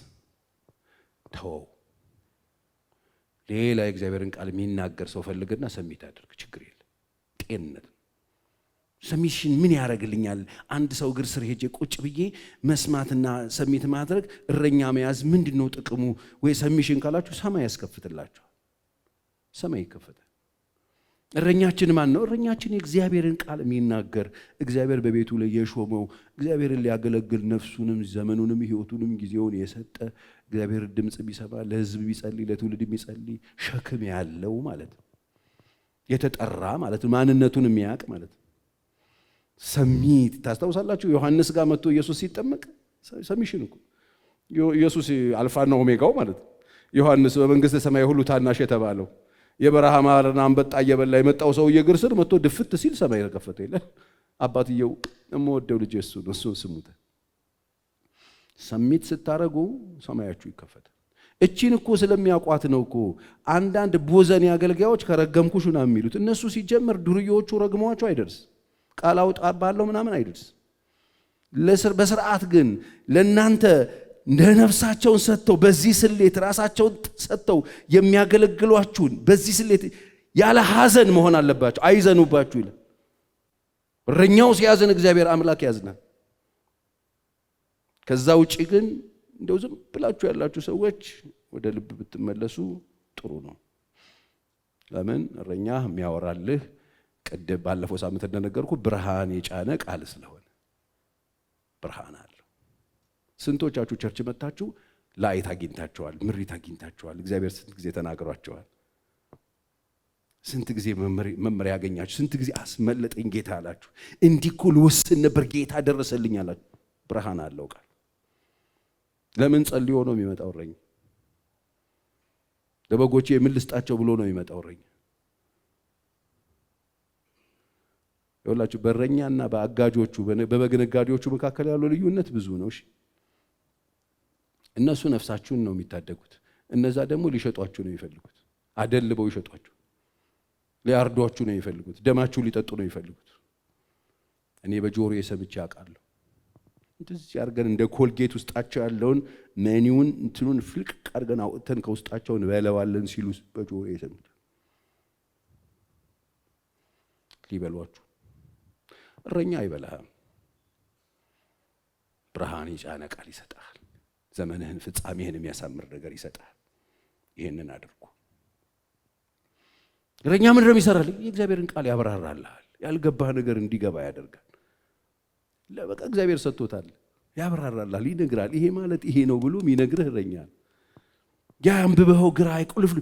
ተወው። ሌላ የእግዚአብሔርን ቃል የሚናገር ሰው ፈልግና ሰሚት አድርግ። ችግር የለም። ጤንነት ሰሚሽን ምን ያደርግልኛል? አንድ ሰው እግር ስር ሄጄ ቁጭ ብዬ መስማትና ሰሚት ማድረግ እረኛ መያዝ ምንድን ነው ጥቅሙ? ወይ ሰሚሽን ካላችሁ ሰማይ ያስከፍትላችኋል። ሰማይ ይከፈታል። እረኛችን ማን ነው? እረኛችን የእግዚአብሔርን ቃል የሚናገር እግዚአብሔር በቤቱ ላይ የሾመው እግዚአብሔርን ሊያገለግል ነፍሱንም ዘመኑንም ሕይወቱንም ጊዜውን የሰጠ እግዚአብሔር ድምፅ ቢሰማ ለሕዝብ ቢጸልይ ለትውልድ የሚጸልይ ሸክም ያለው ማለት ነው። የተጠራ ማለት ነው። ማንነቱን የሚያውቅ ማለት ነው። ሰሚት ታስታውሳላችሁ? ዮሐንስ ጋር መጥቶ ኢየሱስ ሲጠመቅ ሰሚሽን እኮ ኢየሱስ አልፋና ኦሜጋው ማለት ነው። ዮሐንስ በመንግስተ ሰማይ ሁሉ ታናሽ የተባለው የበረሃ ማርና አንበጣ እየበላ የመጣው ሰው እግር ስር መጥቶ ድፍት ሲል ሰማይ ተከፈተ ይላል። አባትየው የምወደው ልጅ እሱ ነው፣ እሱን ስሙት። ሰሚት ስታረጉ ሰማያችሁ ይከፈታል። እቺን እኮ ስለሚያውቋት ነው እኮ አንዳንድ ቦዘኔ አገልጋዮች ከረገምኩሽ ነው የሚሉት። እነሱ ሲጀመር ዱርዮቹ ረግሟቸው አይደርስ ቃል አውጣ ባለው ምናምን አይደርስ። በስርዓት ግን ለእናንተ እንደ ነፍሳቸውን ሰጥተው በዚህ ስሌት ራሳቸውን ሰጥተው የሚያገለግሏችሁን በዚህ ስሌት ያለ ሐዘን መሆን አለባቸው። አይዘኑባችሁ ይላል። እረኛው ሲያዝን እግዚአብሔር አምላክ ያዝናል። ከዛ ውጪ ግን እንደው ዝም ብላችሁ ያላችሁ ሰዎች ወደ ልብ ብትመለሱ ጥሩ ነው። ለምን? እረኛ የሚያወራልህ ቅድም ባለፈው ሳምንት እንደነገርኩ ብርሃን የጫነ ቃል ስለሆነ ብርሃን አለው። ስንቶቻችሁ ቸርች መጣችሁ ላይት አግኝታችኋል? ምሪት አግኝታችኋል? እግዚአብሔር ስንት ጊዜ ተናግሯችኋል? ስንት ጊዜ መመሪያ ያገኛችሁ? ስንት ጊዜ አስመለጠኝ ጌታ አላችሁ? እንዲህ እኮ ልወስን ነበር ጌታ ደረሰልኝ አላችሁ? ብርሃን አለው ቃል። ለምን? ጸልዮ ነው የሚመጣው እረኛ። ለበጎቼ ምን ልስጣቸው ብሎ ነው የሚመጣው እረኛ። ይኸውላችሁ በእረኛና በአጋጆቹ በበግ ነጋዴዎቹ መካከል ያለው ልዩነት ብዙ ነው። እሺ እነሱ ነፍሳችሁን ነው የሚታደጉት። እነዛ ደግሞ ሊሸጧችሁ ነው የሚፈልጉት። አደልበው ይሸጧችሁ፣ ሊያርዷችሁ ነው የሚፈልጉት። ደማችሁ ሊጠጡ ነው የሚፈልጉት። እኔ በጆሮዬ ሰምቼ አውቃለሁ። እንደዚህ አድርገን እንደ ኮልጌት ውስጣቸው ያለውን መኒውን እንትኑን ፍልቅ አድርገን አውጥተን ከውስጣቸው እንበለዋለን ሲሉ በጆሮዬ ሰምቼ ሊበሏችሁ። እረኛ አይበላህም። ብርሃን የጫነ ቃል ይሰጣል። ዘመንህን ፍጻሜህን የሚያሳምር ነገር ይሰጣል። ይሄንን አድርጉ። እረኛ ምን እንደሚሰራል የእግዚአብሔርን ቃል ያብራራልሃል። ያልገባህ ነገር እንዲገባ ያደርጋል። ለበቃ እግዚአብሔር ሰጥቶታል። ያብራራልሃል፣ ይነግራል። ይሄ ማለት ይሄ ነው ብሎ የሚነግርህ እረኛ ነው። ያ አንብበኸው ግራ አይቆልፍ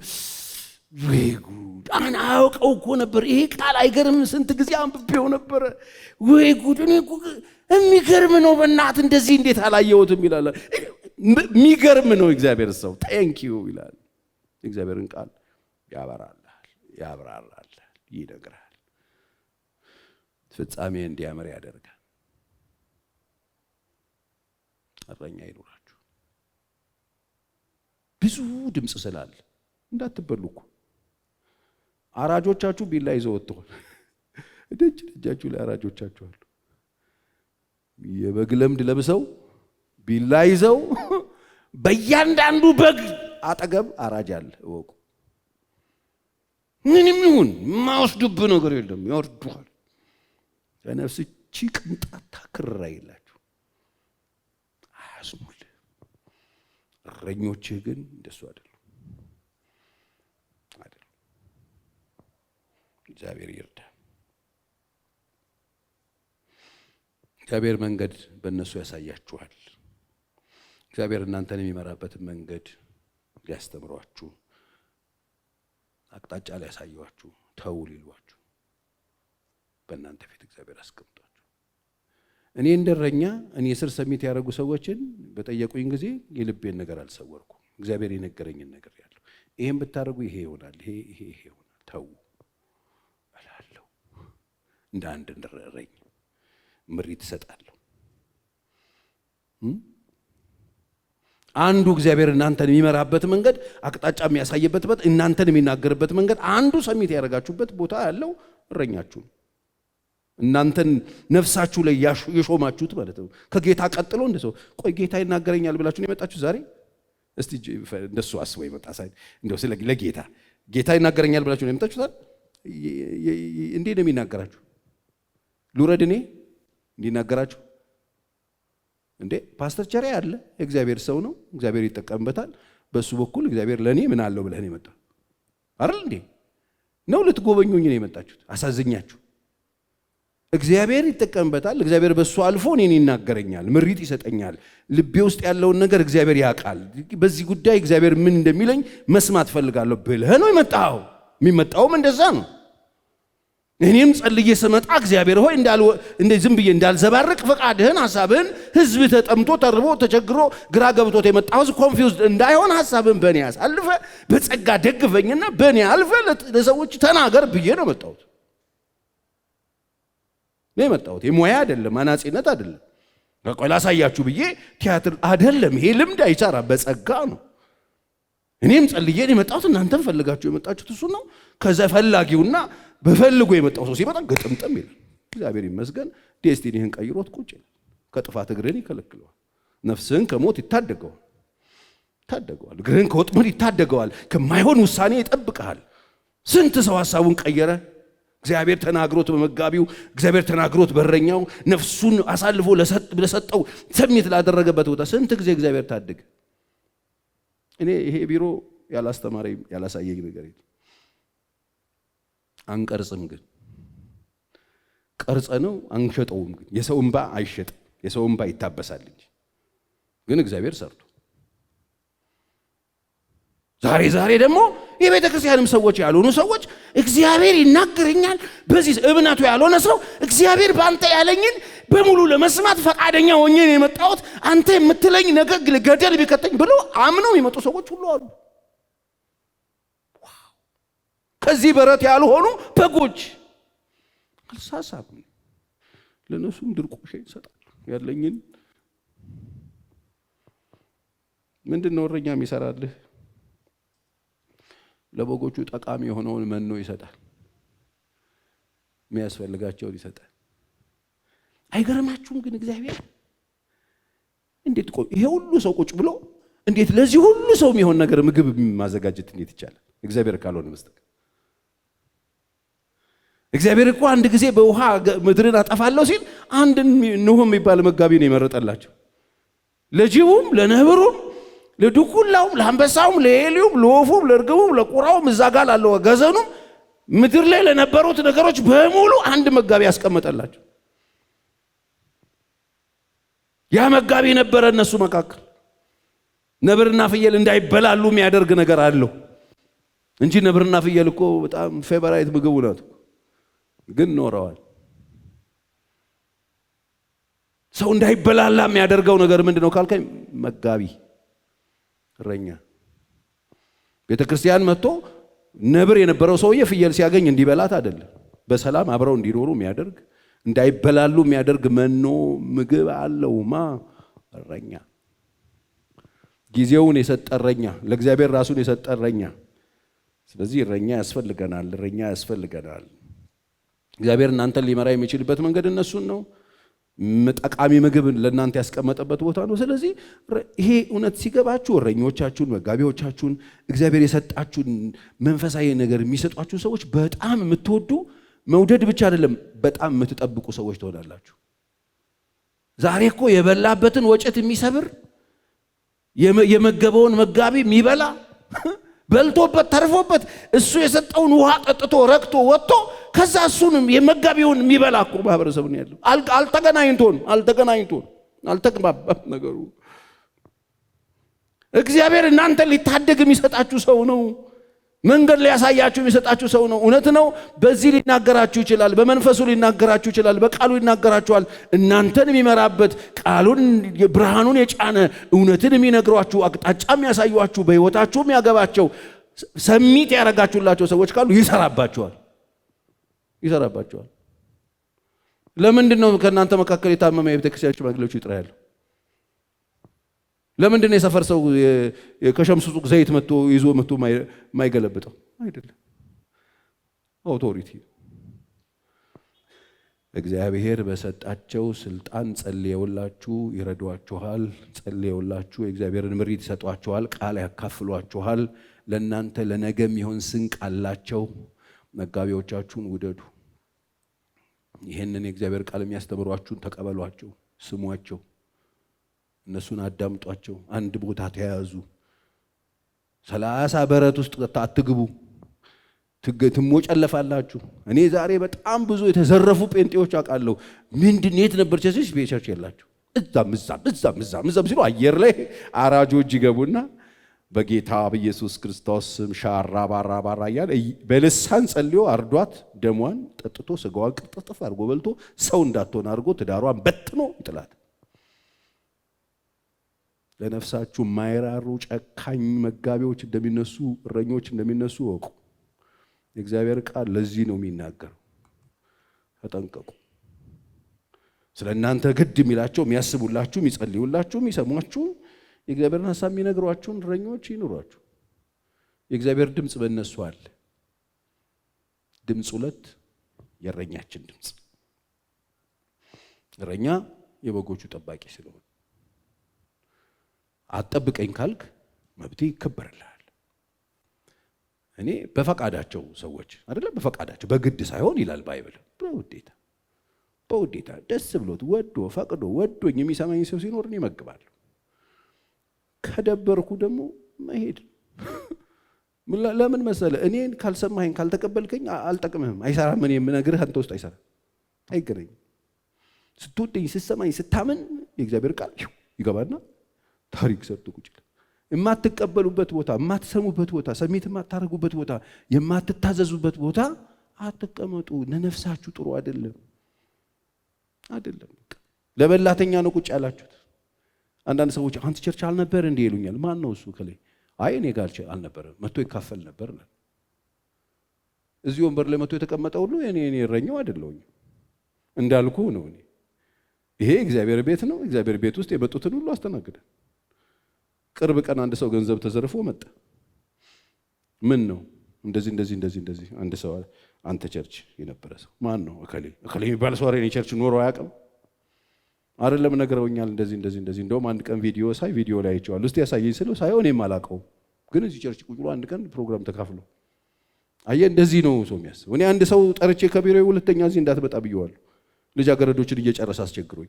ወይ ጉድ! አሁን አውቀው እኮ ነበር። ይሄ ቃል አይገርም? ስንት ጊዜ አንብቤው ነበር። ወይ ጉድ! እኔ እኮ የሚገርም ነው። በእናትህ እንደዚህ እንዴት አላየሁትም ይላል። የሚገርም ነው። እግዚአብሔር ሰው ቴንክ ዩ ይላል። እግዚአብሔርን ቃል ያበራልሃል፣ ያብራራልሃል፣ ይነግራል። ፍጻሜ እንዲያምር ያደርጋል። እረኛ ይኑራችሁ። ብዙ ድምፅ ስላለ እንዳትበሉ እኮ አራጆቻችሁ ቢላ ይዘው ወጥተዋል። ደጃችሁ ላይ አራጆቻችሁ አሉ። የበግ ለምድ ለብሰው ቢላ ይዘው በእያንዳንዱ በግ አጠገብ አራጅ አለ። እወቁ። ምንም ይሁን የማይወስዱብህ ነገር የለም፣ ያወርዱሃል። ለነፍስ ቅንጣት ታክር አይላችሁ፣ አያዝኑልህ። እረኞችህ ግን እንደሱ አይደለም። እግዚአብሔር ይርዳ። እግዚአብሔር መንገድ በእነሱ ያሳያችኋል። እግዚአብሔር እናንተን የሚመራበትን መንገድ ሊያስተምሯችሁ፣ አቅጣጫ ሊያሳያችሁ፣ ተው ሊሏችሁ በእናንተ ፊት እግዚአብሔር አስቀምጧችሁ። እኔ እንደረኛ እኔ ስር ሰሚት ያደረጉ ሰዎችን በጠየቁኝ ጊዜ የልቤን ነገር አልሰወርኩም። እግዚአብሔር የነገረኝን ነገር ያለው ይሄን ብታደርጉ ይሄ ይሆናል፣ ይሄ ይሆናል፣ ተው እላለሁ። እንደ አንድ እረኛ ምሪት እሰጣለሁ። አንዱ እግዚአብሔር እናንተን የሚመራበት መንገድ፣ አቅጣጫ የሚያሳይበት እናንተን የሚናገርበት መንገድ አንዱ ሰሚት ያደረጋችሁበት ቦታ ያለው እረኛችሁ ነው። እናንተን ነፍሳችሁ ላይ የሾማችሁት ማለት ነው። ከጌታ ቀጥሎ እንደሰው ቆይ ጌታ ይናገረኛል ብላችሁ ነው የመጣችሁ ዛሬ። እስቲ እንደሱ አስበው ይመጣ ሳይ እንደው ስለ ለጌታ ጌታ ይናገረኛል ብላችሁ ነው የመጣችሁት። እንዴ ነው የሚናገራችሁ? ሉረድ እኔ እንዲናገራችሁ እንዴ? ፓስተር ቸሬ አለ፣ እግዚአብሔር ሰው ነው፣ እግዚአብሔር ይጠቀምበታል። በሱ በኩል እግዚአብሔር ለኔ ምን አለው ብለህ ነው የመጣው አይደል እንዴ? ነው ልትጎበኙኝ ነው የመጣችሁት? አሳዝኛችሁ። እግዚአብሔር ይጠቀምበታል። እግዚአብሔር በሱ አልፎ እኔን ይናገረኛል፣ ምሪት ይሰጠኛል። ልቤ ውስጥ ያለውን ነገር እግዚአብሔር ያውቃል። በዚህ ጉዳይ እግዚአብሔር ምን እንደሚለኝ መስማት ፈልጋለሁ ብለህ ነው የመጣው። የሚመጣውም እንደዛ ነው። እኔም ጸልዬ ስመጣ እግዚአብሔር ሆይ እንደ ዝም ብዬ እንዳልዘባርቅ ፈቃድህን፣ ሐሳብህን ህዝብ ተጠምቶ ተርቦ ተቸግሮ ግራ ገብቶት የመጣው ህዝብ ኮንፊውዝድ እንዳይሆን ሐሳብህን በእኔ አሳልፈ በጸጋ ደግፈኝና በእኔ አልፈ ለሰዎች ተናገር ብዬ ነው የመጣሁት። ነው የመጣሁት። የሙያ አይደለም፣ አናጺነት አይደለም፣ ቆይ ላሳያችሁ ብዬ ቲያትር አይደለም። ይሄ ልምድ አይቻራ በጸጋ ነው። እኔም ጸልዬ ነው የመጣሁት። እናንተም ፈልጋችሁ የመጣችሁት እሱ ነው። ከዛ ፈላጊውና በፈልጎ የመጣው ሰው ሲመጣ ግጥምጥም ይላል። እግዚአብሔር ይመስገን ዴስቲኒህን ቀይሮት ቁጭ ይላል። ከጥፋት እግርህን ይከለክለዋል። ነፍስህን ከሞት ይታደገዋል። እግርህን ከወጥመድ ይታደገዋል። ከማይሆን ውሳኔ ይጠብቅሃል። ስንት ሰው ሐሳቡን ቀየረ። እግዚአብሔር ተናግሮት በመጋቢው፣ እግዚአብሔር ተናግሮት በረኛው፣ ነፍሱን አሳልፎ ለሰጠው ሰሚት ላደረገበት ቦታ ስንት ጊዜ እግዚአብሔር ታድግ። እኔ ይሄ ቢሮ ያላስተማረኝ ያላሳየኝ ነገር የለም። አንቀርጽም ግን ቀርጸ ነው አንሸጠውም። ግን የሰው እንባ አይሸጥም፣ የሰው እንባ ይታበሳል እንጂ ግን እግዚአብሔር ሰርቶ ዛሬ ደግሞ የቤተ ክርስቲያንም ሰዎች ያልሆኑ ሰዎች እግዚአብሔር ይናገረኛል። በዚህ እምነቱ ያልሆነ ሰው እግዚአብሔር ባንተ ያለኝን በሙሉ ለመስማት ፈቃደኛ ሆኜ ነው የመጣሁት፣ አንተ የምትለኝ ነገር ገደል ቢከተኝ ብሎ አምነው የመጡ ሰዎች ሁሉ አሉ። ከዚህ በረት ያልሆኑ በጎች አልሳሳም። ለነሱም ድርቆሽ ይሰጣል። ያለኝን ምንድነው እረኛ የሚሰራልህ? ለበጎቹ ጠቃሚ የሆነውን መኖ ይሰጣል፣ የሚያስፈልጋቸውን ይሰጣል። አይገርማችሁም? ግን እግዚአብሔር እንዴት ይሄ ሁሉ ሰው ቁጭ ብሎ እንዴት ለዚህ ሁሉ ሰው የሚሆን ነገር ምግብ ማዘጋጀት እንዴት ይቻላል? እግዚአብሔር ካልሆነ መስጠት። እግዚአብሔር እኮ አንድ ጊዜ በውሃ ምድርን አጠፋለሁ ሲል አንድ ኖህ የሚባል መጋቢ ነው የመረጠላቸው። ለጅቡም ለነብሩም ለዱኩላውም ለአንበሳውም ለኤሊውም ለወፉም ለርግቡም ለቁራውም እዛ ጋር ላለው ገዘኑም ምድር ላይ ለነበሩት ነገሮች በሙሉ አንድ መጋቢ ያስቀመጠላቸው። ያ መጋቢ ነበረ እነሱ መካከል። ነብርና ፍየል እንዳይበላሉ የሚያደርግ ነገር አለው እንጂ ነብርና ፍየል እኮ በጣም ፌቨራይት ምግቡ ናት፣ ግን ኖረዋል። ሰው እንዳይበላላ የሚያደርገው ነገር ምንድነው ካልከኝ መጋቢ እረኛ። ቤተ ክርስቲያን መጥቶ ነብር የነበረው ሰውዬ ፍየል ሲያገኝ እንዲበላት አይደለም፣ በሰላም አብረው እንዲኖሩ የሚያደርግ እንዳይበላሉ የሚያደርግ መኖ ምግብ አለውማ እረኛ። ጊዜውን የሰጠ እረኛ፣ ለእግዚአብሔር ራሱን የሰጠ እረኛ። ስለዚህ እረኛ ያስፈልገናል፣ እረኛ ያስፈልገናል። እግዚአብሔር እናንተን ሊመራ የሚችልበት መንገድ እነሱን ነው። ጠቃሚ ምግብ ለእናንተ ያስቀመጠበት ቦታ ነው። ስለዚህ ይሄ እውነት ሲገባችሁ እረኞቻችሁን፣ መጋቢዎቻችሁን፣ እግዚአብሔር የሰጣችሁን መንፈሳዊ ነገር የሚሰጧችሁ ሰዎች በጣም የምትወዱ መውደድ ብቻ አይደለም በጣም የምትጠብቁ ሰዎች ትሆናላችሁ። ዛሬ እኮ የበላበትን ወጭት የሚሰብር የመገበውን መጋቢ የሚበላ በልቶበት ተርፎበት እሱ የሰጠውን ውሃ ጠጥቶ ረክቶ ወጥቶ ከዛ እሱንም የመጋቢውን የሚበላ እኮ ማህበረሰብ ነው ያለው። አልተግባባም ነገሩ። እግዚአብሔር እናንተን ሊታደግ የሚሰጣችሁ ሰው ነው። መንገድ ሊያሳያችሁ የሚሰጣችሁ ሰው ነው። እውነት ነው። በዚህ ሊናገራችሁ ይችላል፣ በመንፈሱ ሊናገራችሁ ይችላል፣ በቃሉ ይናገራችኋል። እናንተን የሚመራበት ቃሉን ብርሃኑን የጫነ እውነትን የሚነግሯችሁ አቅጣጫ የሚያሳዩአችሁ በህይወታችሁ የሚያገባቸው ሰሚት ያረጋችሁላቸው ሰዎች ካሉ ይሰራባችኋል። ለምንድን ነው ከእናንተ መካከል የታመመ የቤተክርስቲያን ሽማግሌዎች ይጥራሉ? ለምንድን ነው የሰፈር ሰው ከሸምሱ ሱቅ ዘይት መጥቶ ይዞ መጥቶ ማይገለብጠው? አይደለም፣ አውቶሪቲ። እግዚአብሔር በሰጣቸው ስልጣን ጸልየውላችሁ ይረዷችኋል። ጸልየውላችሁ የእግዚአብሔርን ምሪት ይሰጧችኋል። ቃል ያካፍሏችኋል። ለእናንተ ለነገ የሚሆን ስንቅ አላቸው። መጋቢዎቻችሁን ውደዱ። ይህንን የእግዚአብሔር ቃል የሚያስተምሯችሁን ተቀበሏቸው፣ ስሟቸው፣ እነሱን አዳምጧቸው። አንድ ቦታ ተያዙ። 30 በረት ውስጥ አትግቡ፣ ትሞጨለፋላችሁ። እኔ ዛሬ በጣም ብዙ የተዘረፉ ጴንጤዎች አውቃለሁ። ምንድን የት ነበር ቸርች? ቤቸርች የላቸው። እዛም ሲሉ አየር ላይ አራጆች ይገቡና በጌታ በኢየሱስ ክርስቶስ ስም ሻራ ባራ እያለ በልሳን ጸልዮ አርዷት ደሟን ጠጥቶ ስጋዋን ቅርጥፍ አድርጎ በልቶ ሰው እንዳትሆን አድርጎ ትዳሯን በትኖ ይጥላት። ለነፍሳችሁ ማይራሩ ጨካኝ መጋቢዎች እንደሚነሱ፣ እረኞች እንደሚነሱ ወቁ። የእግዚአብሔር ቃል ለዚህ ነው የሚናገረው። ተጠንቀቁ። ስለ እናንተ ግድ የሚላቸው የሚያስቡላችሁ፣ የሚጸልዩላችሁ፣ የሚሰሟችሁ የእግዚአብሔርን ሐሳብ የሚነግሯችሁን እረኞች ይኑሯችሁ። የእግዚአብሔር ድምፅ በእነሱ አለ። ድምፅ 2 የእረኛችን ድምፅ። እረኛ የበጎቹ ጠባቂ ስለሆነ አትጠብቀኝ ካልክ መብቴ ይከበርልሃል። እኔ በፈቃዳቸው ሰዎች አይደለም በፈቃዳቸው በግድ ሳይሆን ይላል ባይብል በውዴታ ደስ ብሎት ወዶ ፈቅዶ ወዶኝ የሚሰማኝ ሰው ሲኖር እኔ እመግባለሁ። ከደበርኩ ደግሞ መሄድ ለምን መሰለ እኔን ካልሰማኸኝ ካልተቀበልከኝ አልጠቅምህም፣ አይሰራም። እኔ የምነግርህ አንተ ውስጥ አይሰራም፣ አይገናኝም። ስትወደኝ ስትሰማኝ ስታምን የእግዚአብሔር ቃል ይገባና ታሪክ ሰርቶ ቁጭ ይላል። የማትቀበሉበት ቦታ፣ የማትሰሙበት ቦታ፣ ሰሜት የማታረጉበት ቦታ፣ የማትታዘዙበት ቦታ አትቀመጡ። ለነፍሳችሁ ጥሩ አይደለም። ለበላተኛ ነው ቁጭ ያላችሁት። አንዳንድ ሰዎች አንተ ቸርች አልነበር እንዴ ይሉኛል። ማን ነው እሱ? ከላይ አይ እኔ ጋር አልነበረም፣ መጥቶ ይካፈል ነበር። እዚህ ወንበር ላይ መጥቶ የተቀመጠው ሁሉ እኔ እረኛው አይደለሁኝ እንዳልኩ ነው። ይሄ እግዚአብሔር ቤት ነው። እግዚአብሔር ቤት ውስጥ የመጡትን ሁሉ አስተናግደ። ቅርብ ቀን አንድ ሰው ገንዘብ ተዘርፎ መጣ። ምን ነው እንደዚህ አንድ ሰው አንተ ቸርች የነበረ ሰው ማን ነው? እከሌ የሚባል ሰው እኔ ቸርች ኖሮ አያውቅም አይደለም ነግረውኛል። እንደዚህ እንደውም አንድ ቀን ቪዲዮ ላይ አይቼዋለሁ። እስቲ ያሳየኝ ስለው ሳይሆን እኔም አላውቀውም፣ ግን እዚህ ቸርች ቁጭ ብሎ አንድ ቀን ፕሮግራም ተካፍሎ አየ። እንደዚህ ነው ሰው የሚያስብ። እኔ አንድ ሰው ጠርቼ ከቢሮዬ ሁለተኛ እዚህ እንዳትመጣ ብየዋለሁ። ልጃገረዶችን እየጨረሰ አስቸግሮኝ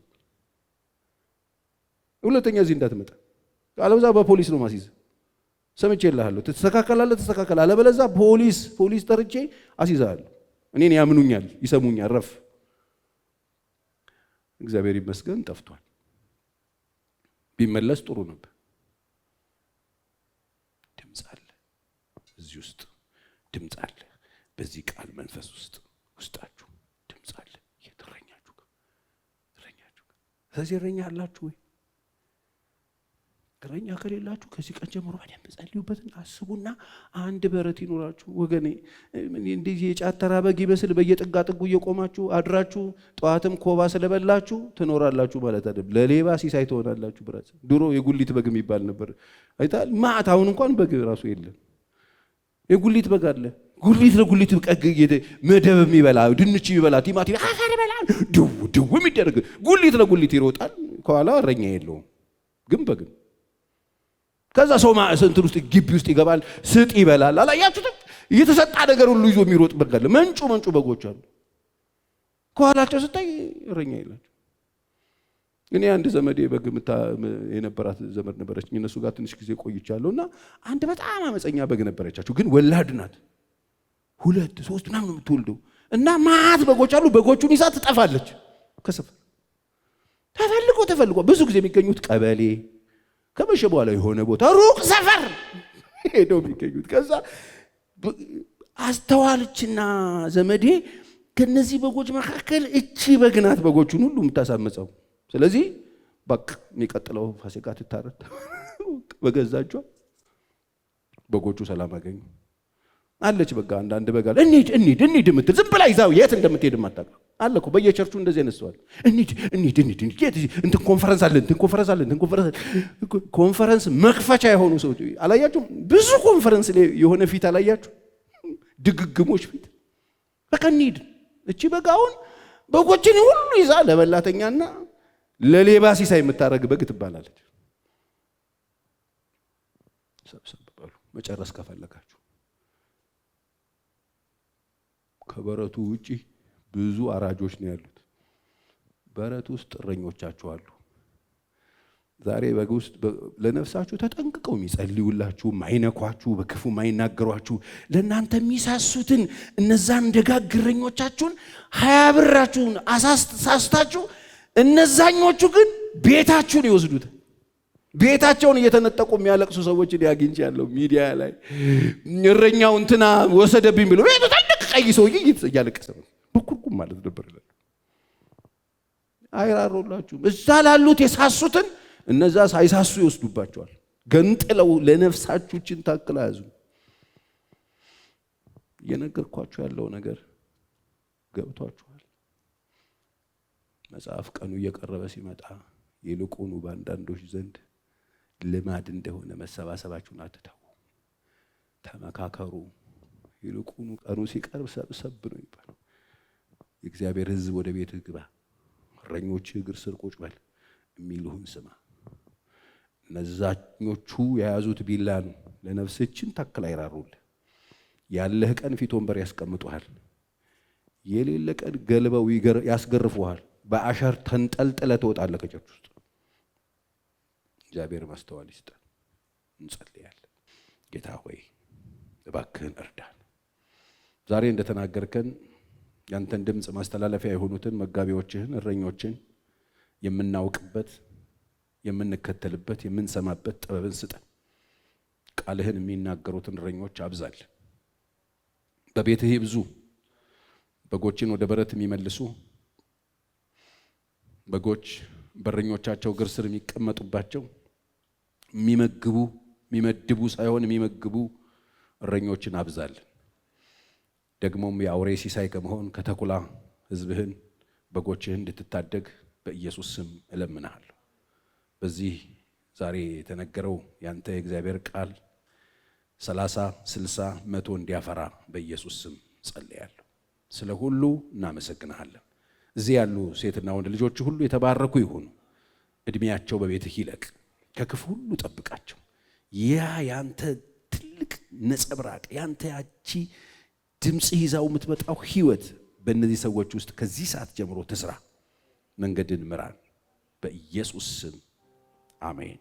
ሁለተኛ እዚህ እንዳትመጣ አለበዛ በፖሊስ ነው ማስይዝ። ሰምቼልሃለሁ፣ ተስተካከላለህ፣ አለበለዚያ ፖሊስ ጠርቼ አስይዛለሁ። እኔን ያምኑኛል፣ ይሰሙኛል። ረፍ እግዚአብሔር ይመስገን ጠፍቷል። ቢመለስ ጥሩ ነበር። ድምፅ አለ እዚህ ውስጥ፣ ድምፅ አለ በዚህ ቃል መንፈስ ውስጣችሁ ድምፅ አለ። እረኛችሁ ስለዚህ እረኛ አላችሁ ወይ? እረኛ ከሌላችሁ ከዚህ ቀን ጀምሮ በደንብ ጸልዩበትን አስቡና አንድ በረት ይኖራችሁ ወገኔ። እንደዚህ የጫተራ በግ ይመስል በየጥጋ ጥጉ እየቆማችሁ አድራችሁ ጠዋትም ኮባ ስለበላችሁ ትኖራላችሁ ማለት አይደለም። ለሌባ ሲሳይ ትሆናላችሁ። ብራስ ድሮ የጉሊት በግ የሚባል ነበር አይታል። ማት አሁን እንኳን በግ ራሱ የለም። የጉሊት በግ አለ። ጉሊት ለጉሊት መደብ የሚበላ ድንች የሚበላ ቲማቲም አፈር በላ ድው የሚደረግ ጉሊት ለጉሊት ይሮጣል። ከኋላ እረኛ የለውም ግን በግ ከዛ ሰው እንትን ውስጥ ግቢ ውስጥ ይገባል፣ ስጥ ይበላል። አላያችሁትም? እየተሰጣ ነገር ሁሉ ይዞ የሚሮጥ በግ አለ። መንጩ በጎች አሉ። ከኋላቸው ስታይ እረኛ የላቸው። እኔ አንድ ዘመዴ በግ የነበራት ዘመድ ነበረች። እነሱ ጋር ትንሽ ጊዜ ቆይቻለሁ እና አንድ በጣም አመፀኛ በግ ነበረቻቸው፣ ግን ወላድ ናት። 2 3 ምናምን የምትወልደው እና ማት በጎች አሉ። በጎቹን ይዛ ትጠፋለች ከሰፈር። ተፈልጎ ብዙ ጊዜ የሚገኙት ቀበሌ ከመሸ በኋላ የሆነ ቦታ ሩቅ ሰፈር ሄደው የሚገኙት። ከዛ አስተዋልችና ዘመዴ ከነዚህ በጎች መካከል እቺ በግ ናት በጎቹን ሁሉ የምታሳመፀው። ስለዚህ በቃ የሚቀጥለው ፋሲካ ትታረድ በገዛቿ በጎቹ ሰላም አገኙ አለች። በቃ አንዳንድ በግ አለ እንሂድ የምትል ዝም ብላ ይዛው የት እንደምትሄድ ማታውቅ አለ እኮ በየቸርቹ እንደዚህ ያነሳዋል። እንሂድ እንትን ኮንፈረንስ አለ ኮንፈረንስ መክፈቻ የሆኑ ሰዎች አላያችሁም? ብዙ ኮንፈረንስ የሆነ ፊት አላያችሁ? ድግግሞች ፊት። በቃ እንሂድ። እቺ በግ አሁን በጎችን ሁሉ ይዛ ለበላተኛና ለሌባ ሲሳይ የምታረግ በግ ትባላለች። ሰብሰብ በሉ መጨረስ ከፈለጋችሁ። ከበረቱ ውጪ ብዙ አራጆች ነው ያሉት። በረት ውስጥ እረኞቻችሁ አሉ። ዛሬ በግ ውስጥ ለነፍሳችሁ ተጠንቅቀው የሚጸልዩላችሁ፣ ማይነኳችሁ፣ በክፉ ማይናገሯችሁ፣ ለእናንተ የሚሳሱትን እነዛን ደጋግ እረኞቻችሁን 20 ብራችሁን አሳስታችሁ፣ እነዛኞቹ ግን ቤታችሁን ይወስዱት። ቤታቸውን እየተነጠቁ የሚያለቅሱ ሰዎችን ያግኝቻለሁ ሚዲያ ላይ። እረኛው እንትና ወሰደብኝ ብሎ ቀይ ሰውዬ እያለቀሰ ነው። በኩርኩም ማለት ነበር። አይራሩላችሁም። እዛ ላሉት የሳሱትን እነዛ ሳይሳሱ ይወስዱባቸዋል። ገንጥለው ለነፍሳችሁችን ታክላ ያዙ። እየነገርኳችሁ ያለው ነገር ገብቷችኋል? መጽሐፍ ቀኑ እየቀረበ ሲመጣ ይልቁኑ በአንዳንዶች ዘንድ ልማድ እንደሆነ መሰባሰባችሁን አትተው፣ ተመካከሩ። ይልቁኑ ቀኑ ሲቀርብ ሰብሰብ ነው ይባላል። የእግዚአብሔር ሕዝብ ወደ ቤት ግባ፣ እረኞች እግር ስር ቁጭ በል የሚሉህን ስማ። እነዛኞቹ የያዙት ቢላ ነው፣ ለነፍስችን ታክል አይራሩልህ። ያለህ ቀን ፊት ወንበር ያስቀምጡሃል፣ የሌለ ቀን ገልበው ያስገርፉሃል። በአሸር ተንጠልጥለህ ትወጣለህ ከቸርች ውስጥ። እግዚአብሔር ማስተዋል ይስጠን። እንጸልያለን። ጌታ ሆይ እባክህን እርዳን። ዛሬ እንደተናገርከን ያንተን ድምፅ ማስተላለፊያ የሆኑትን መጋቢዎችህን እረኞችን የምናውቅበት የምንከተልበት የምንሰማበት ጥበብን ስጠን። ቃልህን የሚናገሩትን እረኞች አብዛል። በቤትህ ይብዙ። በጎችን ወደ በረት የሚመልሱ በጎች በረኞቻቸው እግር ስር የሚቀመጡባቸው የሚመድቡ ሳይሆን የሚመግቡ እረኞችን አብዛል። ደግሞም የአውሬ ሲሳይ ከመሆን ከተኩላ ሕዝብህን በጎችህን እንድትታደግ በኢየሱስ ስም እለምንሃለሁ። በዚህ ዛሬ የተነገረው ያንተ የእግዚአብሔር ቃል 30፣ 60፣ 100 እንዲያፈራ በኢየሱስ ስም ጸልያለሁ። ስለ ሁሉ እናመሰግንሃለን። እዚህ ያሉ ሴትና ወንድ ልጆች ሁሉ የተባረኩ ይሁኑ። እድሜያቸው በቤትህ ይለቅ። ከክፉ ሁሉ ጠብቃቸው። ያ ያንተ ትልቅ ነጸብራቅ ያንተ ያቺ ድምጽ ይዛው የምትመጣው ህይወት በእነዚህ ሰዎች ውስጥ ከዚህ ሰዓት ጀምሮ ትስራ። መንገድን ምራን። በኢየሱስ ስም አሜን።